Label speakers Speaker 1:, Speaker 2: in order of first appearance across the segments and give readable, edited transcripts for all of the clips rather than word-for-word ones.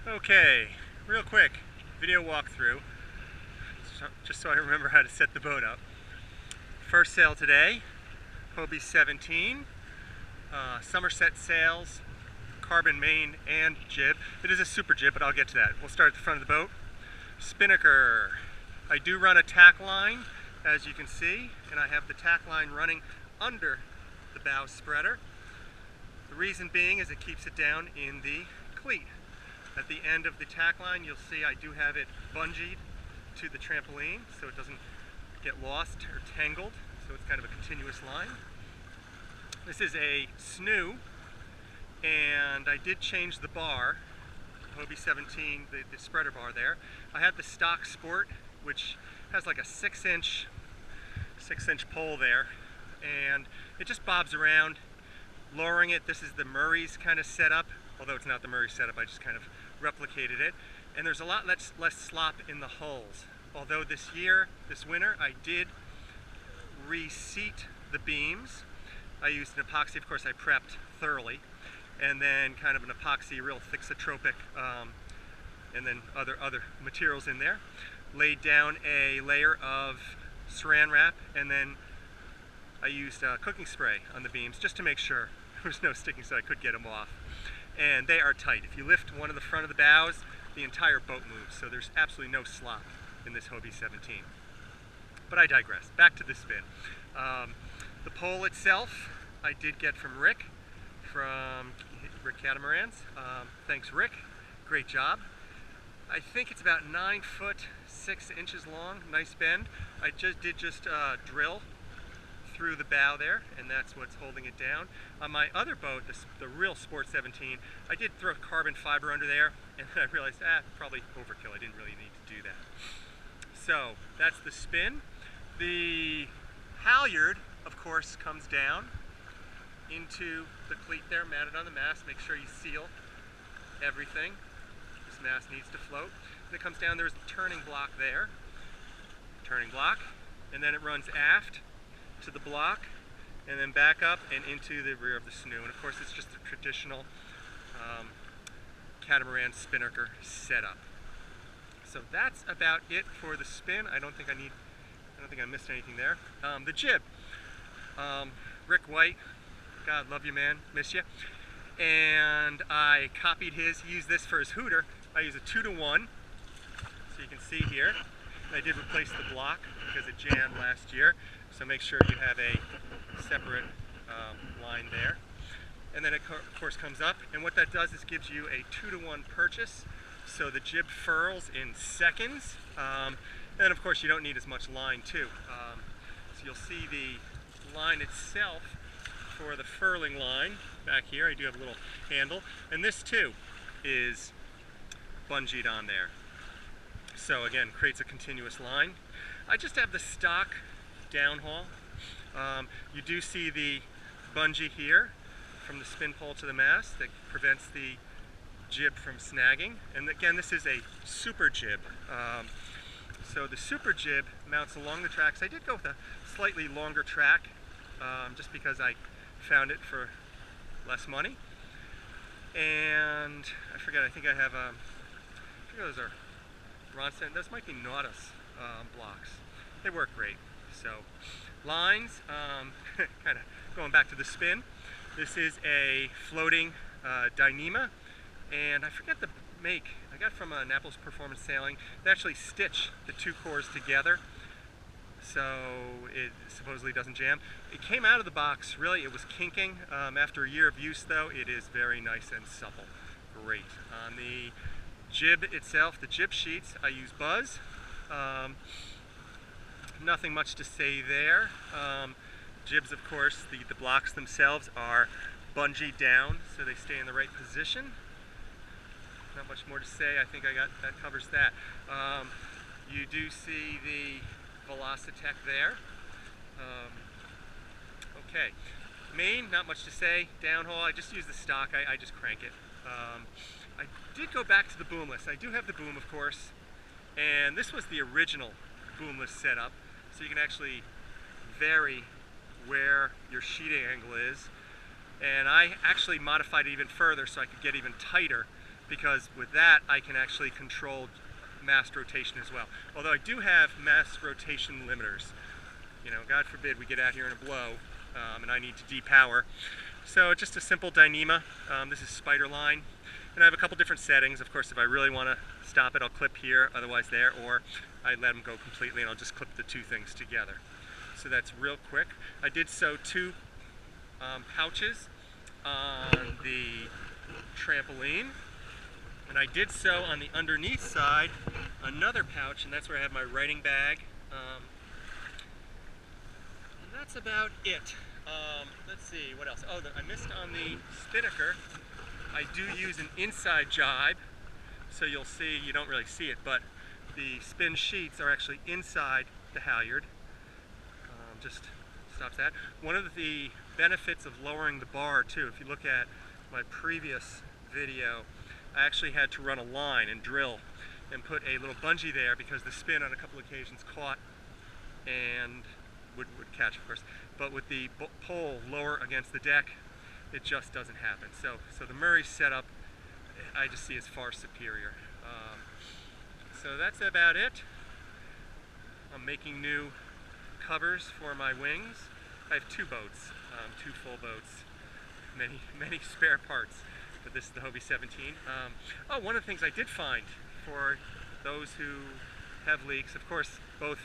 Speaker 1: Okay, real quick video walkthrough, just so I remember how to set the boat up. First sail today, Hobie 17, Somerset sails, carbon main and jib. It is a super jib, but I'll get to that. We'll start at the front of the boat. Spinnaker. I do run a tack line, as you can see, and I have the tack line running under the bow spreader. The reason being is it keeps it down in the cleat. At the end of the tack line, you'll see I do have it bungeed to the trampoline so it doesn't get lost or tangled, so it's kind of a continuous line. This is a Snu, and I did change the bar, Hobie 17, the spreader bar there. I had the stock Sport, which has like a 6-inch pole there, and it just bobs around. Lowering it, this is the Murray's kind of setup, although it's not the Murray setup, I just kind of replicated it. And there's a lot less slop in the hulls. Although this winter, I did reseat the beams. I used an epoxy, of course I prepped thoroughly, and then kind of an epoxy, real thixotropic, and then other materials in there. Laid down a layer of saran wrap, and then I used cooking spray on the beams just to make sure there was no sticking so I could get them off. And they are tight. If you lift one of the front of the bows, the entire boat moves, so there's absolutely no slop in this Hobie 17. But I digress. Back to the spin. The pole itself, I did get from Rick Catamarans. Thanks, Rick. Great job. I think it's about 9 foot 6 inches long. Nice bend. I did drill through the bow there, and that's what's holding it down. On my other boat, the real Sport 17, I did throw carbon fiber under there, and then I realized, probably overkill. I didn't really need to do that. So that's the spin. The halyard, of course, comes down into the cleat there, mounted on the mast. Make sure you seal everything. This mast needs to float. And it comes down, there's the turning block there. Turning block. And then it runs aft to the block, and then back up and into the rear of the Snu. And of course it's just a traditional catamaran spinnaker setup. So that's about it for the spin. I don't think I missed anything there. The jib. Rick White, God love you man, miss you. And I copied his, he used this for his hooter. I use a 2-to-1, so you can see here. And I did replace the block because it jammed last year. So make sure you have a separate line there. And then it of course comes up, and what that does is gives you a 2-to-1 purchase. So the jib furls in seconds. And of course you don't need as much line too. So you'll see the line itself for the furling line back here. I do have a little handle, and this too is bungeed on there. So again, creates a continuous line. I just have the stock downhaul. You do see the bungee here from the spin pole to the mast that prevents the jib from snagging. And again, this is a super jib. So the super jib mounts along the tracks. I did go with a slightly longer track just because I found it for less money. And I forget, I think I have, I forget those are Ronson, those might be Nautilus blocks. They work great. So lines, kind of going back to the spin. This is a floating Dyneema, and I forget the make. I got from Naples Performance Sailing. They actually stitch the two cores together, so it supposedly doesn't jam. It came out of the box, really, it was kinking. After a year of use though, it is very nice and supple. Great. On the jib itself, the jib sheets, I use Buzz. Nothing much to say there. Jibs, of course, the blocks themselves are bungeed down so they stay in the right position. Not much more to say. I think that covers that. You do see the Velocitech there. Okay. Main, not much to say. Downhaul, I just use the stock. I just crank it. I did go back to the boomless. I do have the boom, of course, and this was the original boomless setup, so you can actually vary where your sheeting angle is. And I actually modified it even further so I could get even tighter because with that I can actually control mast rotation as well. Although I do have mast rotation limiters. You know, God forbid we get out here in a blow and I need to depower. So just a simple Dyneema. This is spider line. And I have a couple different settings. Of course, if I really want to stop it, I'll clip here, otherwise there, or I let them go completely and I'll just clip the two things together. So that's real quick. I did sew two pouches on the trampoline. And I did sew on the underneath side another pouch, and that's where I have my writing bag. And that's about it. Let's see, what else? Oh, I missed on the spinnaker. I do use an inside jibe, so you'll see, you don't really see it, but the spin sheets are actually inside the halyard. Just stops that. One of the benefits of lowering the bar too, if you look at my previous video, I actually had to run a line and drill and put a little bungee there because the spin on a couple occasions caught and would catch, of course. But with the pole lower against the deck, it just doesn't happen. So the Murray setup, I just see as far superior. So that's about it. I'm making new covers for my wings. I have two boats, two full boats, many spare parts, but this is the Hobie 17. Oh, one of the things I did find for those who have leaks, of course, both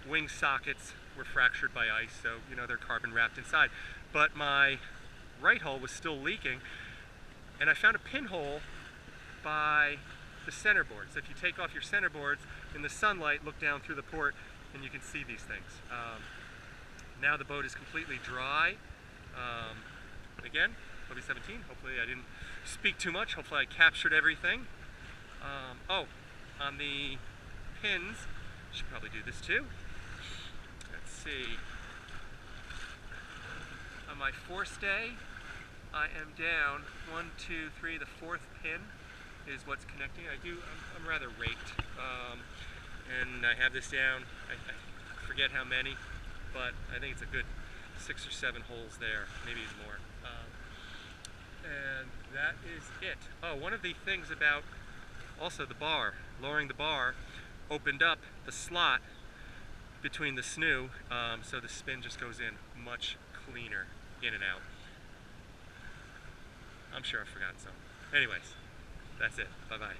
Speaker 1: wing sockets were fractured by ice, so you know they're carbon wrapped inside. But my right hull was still leaking, and I found a pinhole by the center board. So if you take off your center boards in the sunlight, look down through the port, and you can see these things. Now the boat is completely dry. Again, Hobie 17. Hopefully I didn't speak too much. Hopefully I captured everything. Oh, on the pins, I should probably do this too. Let's see. On my forestay, I am down 1, 2, 3. The fourth pin is what's connecting. I'm rather raked, and I have this down. I forget how many, but I think it's a good 6 or 7 holes there, maybe even more. And that is it. Oh, one of the things about also the bar, lowering the bar, opened up the slot between the Snu, so the spin just goes in much cleaner, in and out. I'm sure I've forgotten some. Anyways, that's it. Bye-bye.